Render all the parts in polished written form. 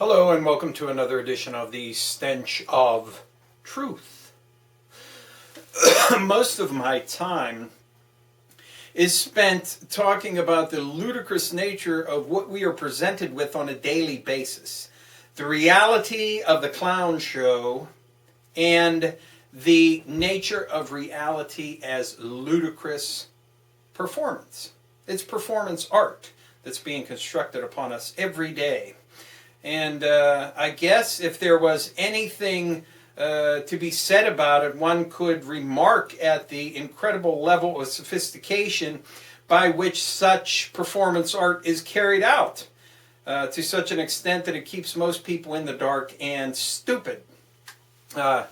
Hello and welcome to another edition of the Stench of Truth. Most of my time is spent talking about the ludicrous nature of what we are presented with on a daily basis. The reality of the clown show and the nature of reality as ludicrous performance. It's performance art that's being constructed upon us every day. And I guess if there was anything to be said about it, one could remark at the incredible level of sophistication by which such performance art is carried out, to such an extent that it keeps most people in the dark and stupid. But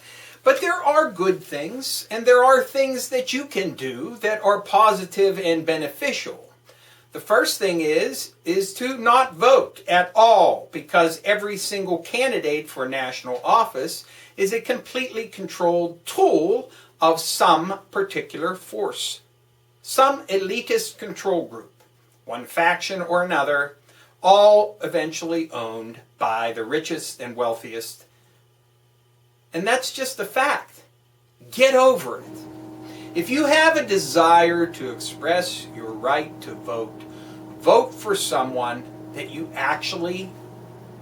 there are good things, and there are things that you can do that are positive and beneficial. The first thing is to not vote at all, because every single candidate for national office is a completely controlled tool of some particular force, some elitist control group, one faction or another, all eventually owned by the richest and wealthiest. And that's just a fact. Get over it. If you have a desire to express your right to vote, vote for someone that you actually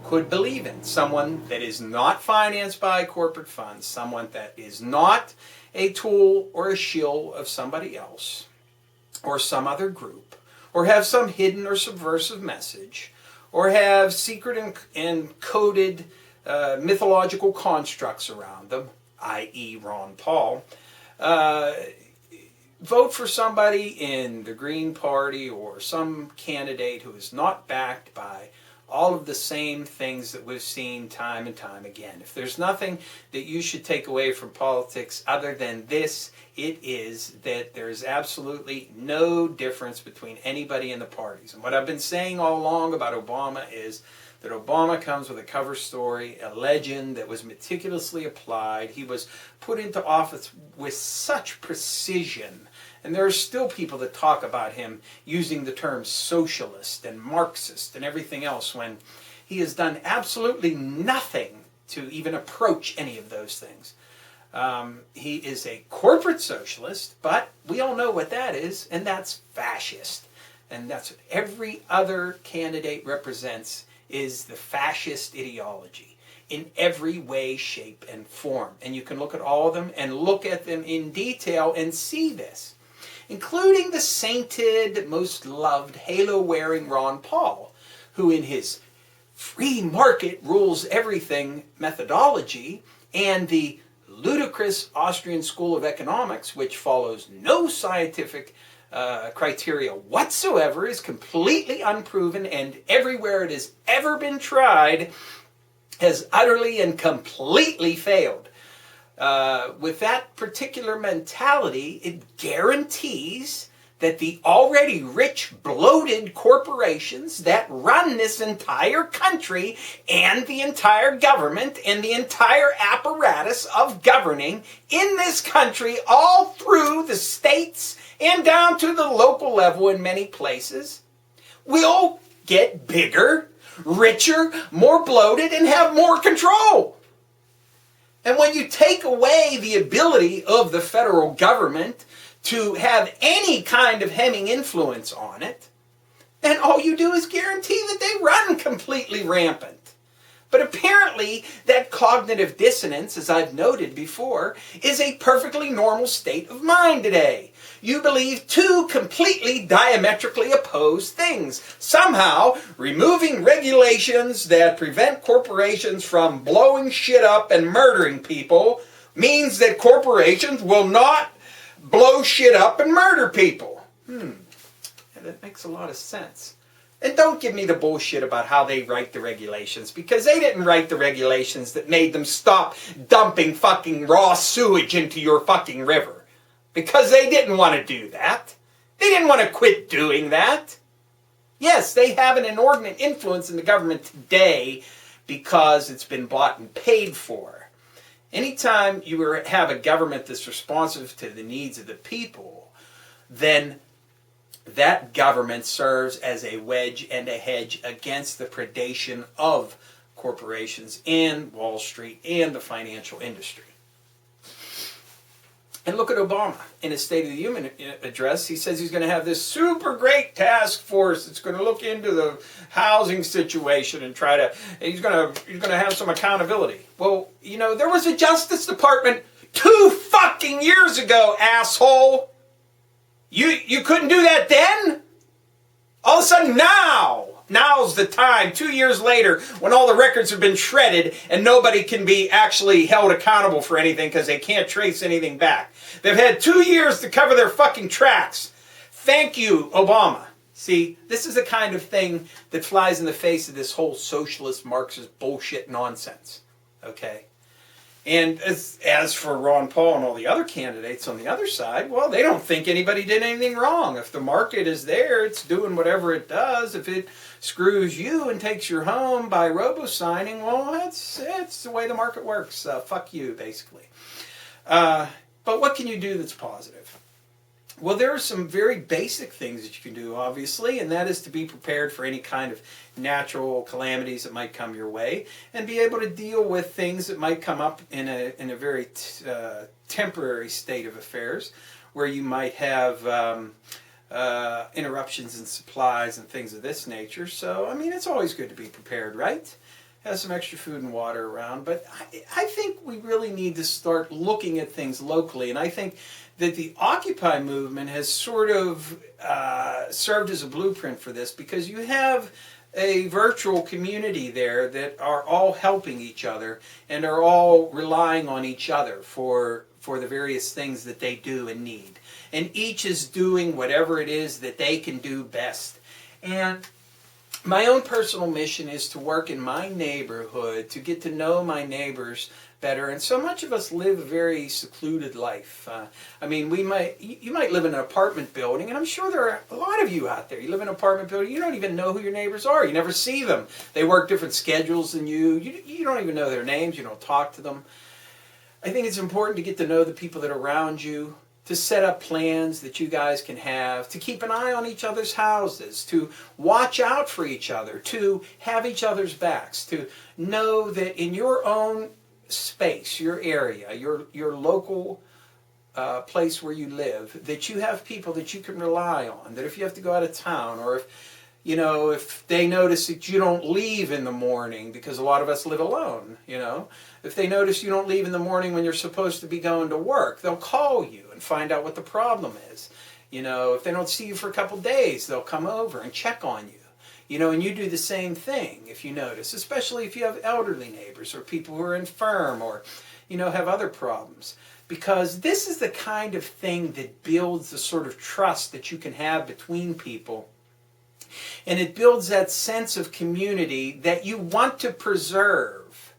could believe in. Someone that is not financed by corporate funds. Someone that is not a tool or a shill of somebody else or some other group, or have some hidden or subversive message, or have secret and coded mythological constructs around them, i.e. Ron Paul. Vote for somebody in the Green Party or some candidate who is not backed by all of the same things that we've seen time and time again. If there's nothing that you should take away from politics other than this, it is that there's absolutely no difference between anybody in the parties. And what I've been saying all along about Obama is that Obama comes with a cover story, a legend that was meticulously applied. He was put into office with such precision. And there are still people that talk about him using the terms socialist and Marxist and everything else when he has done absolutely nothing to even approach any of those things. He is a corporate socialist, but we all know what that is, and that's fascist. And that's what every other candidate represents, is the fascist ideology in every way, shape, and form. And you can look at all of them and look at them in detail and see this, including the sainted, most loved, halo-wearing Ron Paul, who in his free market rules everything methodology and the ludicrous Austrian School of Economics, which follows no scientific criteria whatsoever, is completely unproven, and everywhere it has ever been tried has utterly and completely failed. With that particular mentality, it guarantees that the already rich, bloated corporations that run this entire country and the entire government and the entire apparatus of governing in this country, all through the states and down to the local level in many places, will get bigger, richer, more bloated, and have more control. And when you take away the ability of the federal government to have any kind of hemming influence on it, then all you do is guarantee that they run completely rampant. But apparently that cognitive dissonance, as I've noted before, is a perfectly normal state of mind today. You believe two completely diametrically opposed things. Somehow, removing regulations that prevent corporations from blowing shit up and murdering people means that corporations will not blow shit up and murder people. Yeah, that makes a lot of sense. And don't give me the bullshit about how they write the regulations, because they didn't write the regulations that made them stop dumping fucking raw sewage into your fucking river. Because they didn't want to do that. They didn't want to quit doing that. Yes, they have an inordinate influence in the government today because it's been bought and paid for. Anytime you have a government that's responsive to the needs of the people, then that government serves as a wedge and a hedge against the predation of corporations and Wall Street and the financial industry. And look at Obama in his State of the Union address. He says he's going to have this super great task force that's going to look into the housing situation and he's going to have some accountability. Well, you know, there was a Justice Department 2 fucking years ago, asshole. You couldn't do that then? All of a sudden now's the time, 2 years later, when all the records have been shredded and nobody can be actually held accountable for anything because they can't trace anything back. They've had 2 years to cover their fucking tracks. Thank you, Obama. See, this is the kind of thing that flies in the face of this whole socialist Marxist bullshit nonsense. Okay? And as for Ron Paul and all the other candidates on the other side, well, they don't think anybody did anything wrong. If the market is there, it's doing whatever it does. If it screws you and takes your home by robo-signing, well, it's the way the market works. Fuck you, basically. But what can you do that's positive? Well, there are some very basic things that you can do, obviously, and that is to be prepared for any kind of natural calamities that might come your way, and be able to deal with things that might come up in a very temporary state of affairs, where you might have interruptions in supplies and things of this nature. So, I mean, it's always good to be prepared, right? Have some extra food and water around. But I think we really need to start looking at things locally, and I think that the Occupy movement has sort of served as a blueprint for this, because you have a virtual community there that are all helping each other and are all relying on each other for the various things that they do and need. And each is doing whatever it is that they can do best. And my own personal mission is to work in my neighborhood, to get to know my neighbors better. And so much of us live a very secluded life. I mean, you might live in an apartment building, and I'm sure there are a lot of you out there. You live in an apartment building, you don't even know who your neighbors are. You never see them. They work different schedules than you. You don't even know their names. You don't talk to them. I think it's important to get to know the people that are around you, to set up plans that you guys can have, to keep an eye on each other's houses, to watch out for each other, to have each other's backs, to know that in your own space, your area, your local place where you live, that you have people that you can rely on, that if you have to go out of town, or if they notice that you don't leave in the morning, because a lot of us live alone, if they notice you don't leave in the morning when you're supposed to be going to work, they'll call you and find out what the problem is. If they don't see you for a couple days, they'll come over and check on you. And you do the same thing if you notice, especially if you have elderly neighbors or people who are infirm or, have other problems. Because this is the kind of thing that builds the sort of trust that you can have between people. And it builds that sense of community that you want to preserve.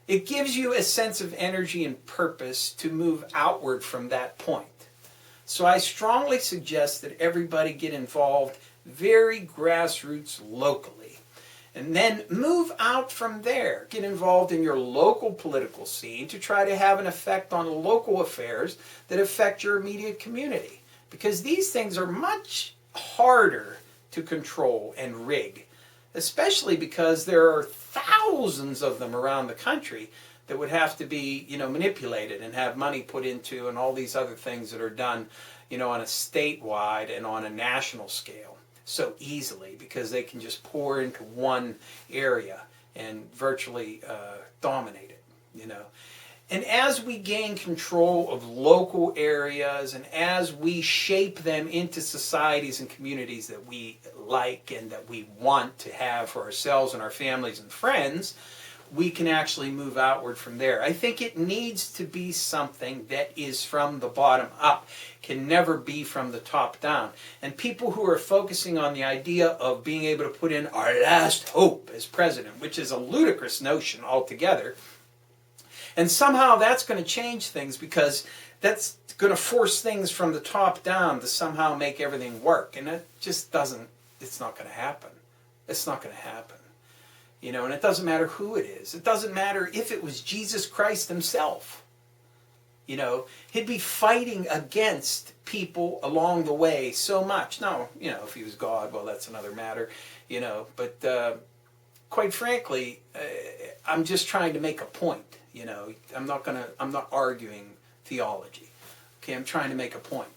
It gives you a sense of energy and purpose to move outward from that point. So I strongly suggest that everybody get involved very grassroots locally. And then move out from there. Get involved in your local political scene to try to have an effect on local affairs that affect your immediate community. Because these things are much harder to control and rig, especially because there are thousands of them around the country that would have to be, manipulated and have money put into, and all these other things that are done, on a statewide and on a national scale so easily, because they can just pour into one area and virtually dominate it, And as we gain control of local areas, and as we shape them into societies and communities that we like and that we want to have for ourselves and our families and friends, we can actually move outward from there. I think it needs to be something that is from the bottom up, can never be from the top down. And people who are focusing on the idea of being able to put in our last hope as president, which is a ludicrous notion altogether, and somehow that's going to change things, because that's going to force things from the top down to somehow make everything work. And it just doesn't, it's not going to happen. It's not going to happen. And it doesn't matter who it is. It doesn't matter if it was Jesus Christ himself. He'd be fighting against people along the way so much. Now, if he was God, well, that's another matter, but quite frankly, I'm just trying to make a point. You know, I'm not arguing theology. Okay, I'm trying to make a point.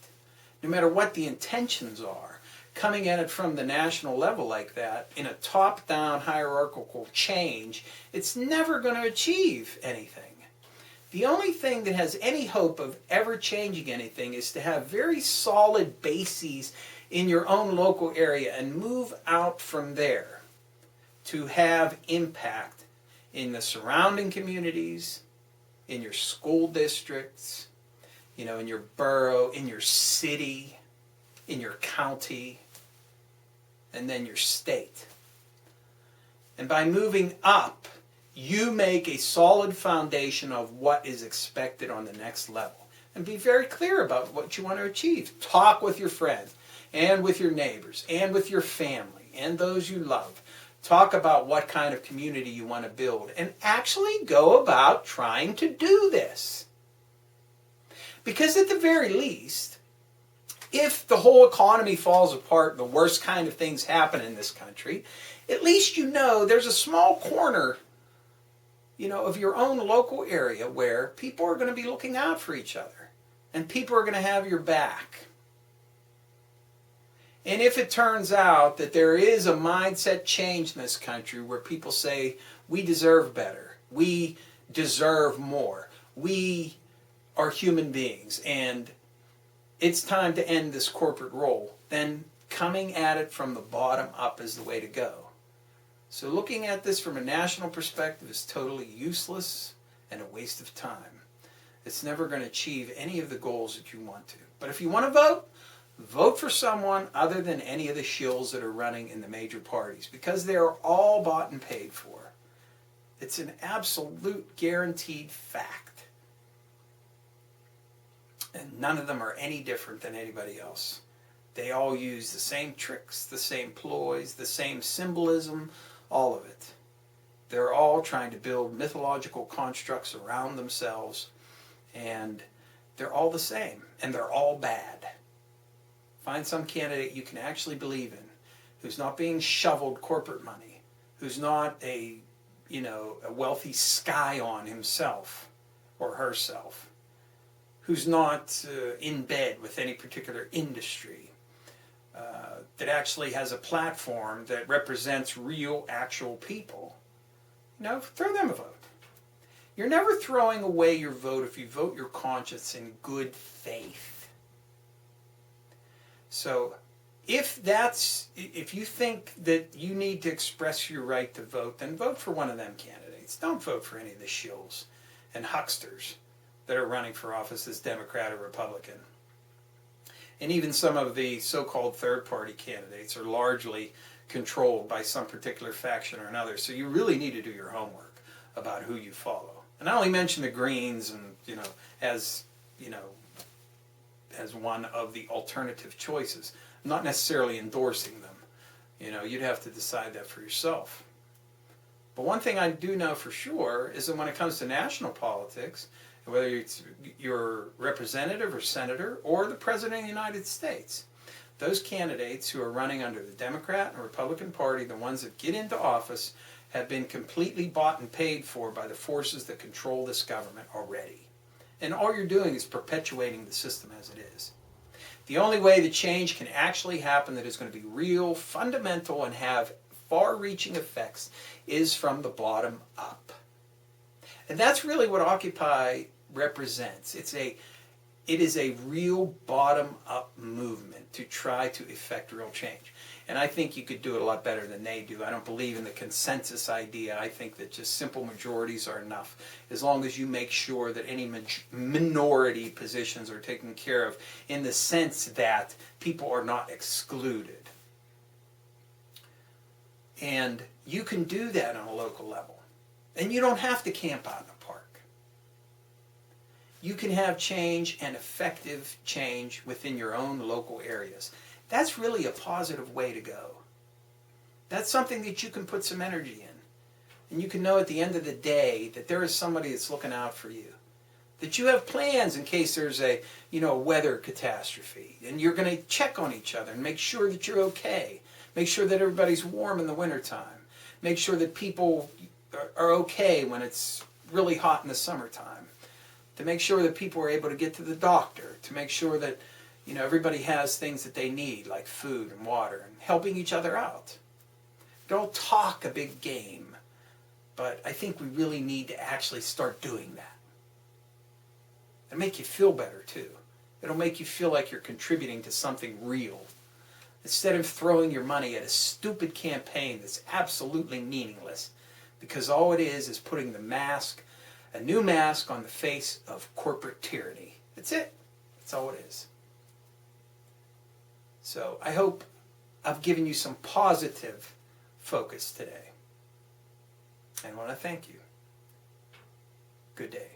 No matter what the intentions are, coming at it from the national level like that, in a top-down hierarchical change, it's never going to achieve anything. The only thing that has any hope of ever changing anything is to have very solid bases in your own local area and move out from there to have impact in the surrounding communities, in your school districts, you know, in your borough, in your city, in your county, and then your state. And by moving up, you make a solid foundation of what is expected on the next level. And be very clear about what you want to achieve. Talk with your friends, and with your neighbors, and with your family, and those you love. Talk about what kind of community you want to build, and actually go about trying to do this. Because at the very least, if the whole economy falls apart and the worst kind of things happen in this country, at least you know there's a small corner, you know, of your own local area where people are going to be looking out for each other and people are going to have your back. And if it turns out that there is a mindset change in this country where people say, we deserve better, we deserve more, we are human beings, and it's time to end this corporate role, then coming at it from the bottom up is the way to go. So looking at this from a national perspective is totally useless and a waste of time. It's never going to achieve any of the goals that you want to. But if you want to vote, vote for someone other than any of the shills that are running in the major parties, because they are all bought and paid for. It's an absolute guaranteed fact. And none of them are any different than anybody else. They all use the same tricks, the same ploys, the same symbolism, all of it. They're all trying to build mythological constructs around themselves, and they're all the same, and they're all bad. Find some candidate you can actually believe in, who's not being shoveled corporate money, who's not a wealthy scion himself or herself, who's not in bed with any particular industry, that actually has a platform that represents real, actual people. You know, throw them a vote. You're never throwing away your vote if you vote your conscience in good faith. So if you think that you need to express your right to vote, then vote for one of them candidates. Don't vote for any of the shills and hucksters that are running for office as Democrat or Republican. And even some of the so-called third-party candidates are largely controlled by some particular faction or another. So you really need to do your homework about who you follow. And I only mention the Greens and as one of the alternative choices. I'm not necessarily endorsing them. You'd have to decide that for yourself. But one thing I do know for sure is that when it comes to national politics, whether it's your representative or senator or the president of the United States, those candidates who are running under the Democrat and Republican Party, the ones that get into office, have been completely bought and paid for by the forces that control this government already. And all you're doing is perpetuating the system as it is. The only way the change can actually happen that is going to be real, fundamental, and have far-reaching effects is from the bottom up. And that's really what Occupy represents. It is a real bottom-up movement to try to effect real change. And I think you could do it a lot better than they do. I don't believe in the consensus idea. I think that just simple majorities are enough, as long as you make sure that any minority positions are taken care of in the sense that people are not excluded. And you can do that on a local level. And you don't have to camp out in a park. You can have change and effective change within your own local areas. That's really a positive way to go. That's something that you can put some energy in. And you can know at the end of the day that there is somebody that's looking out for you. That you have plans in case there's a weather catastrophe. And you're going to check on each other and make sure that you're okay. Make sure that everybody's warm in the wintertime. make sure that people are okay when it's really hot in the summertime, to make sure that people are able to get to the doctor, to make sure that everybody has things that they need, like food and water, and helping each other out. Don't talk a big game, but I think we really need to actually start doing that. It'll make you feel better too. It'll make you feel like you're contributing to something real, instead of throwing your money at a stupid campaign that's absolutely meaningless, because all it is putting a new mask on the face of corporate tyranny. That's it. That's all it is. So I hope I've given you some positive focus today. And I want to thank you. Good day.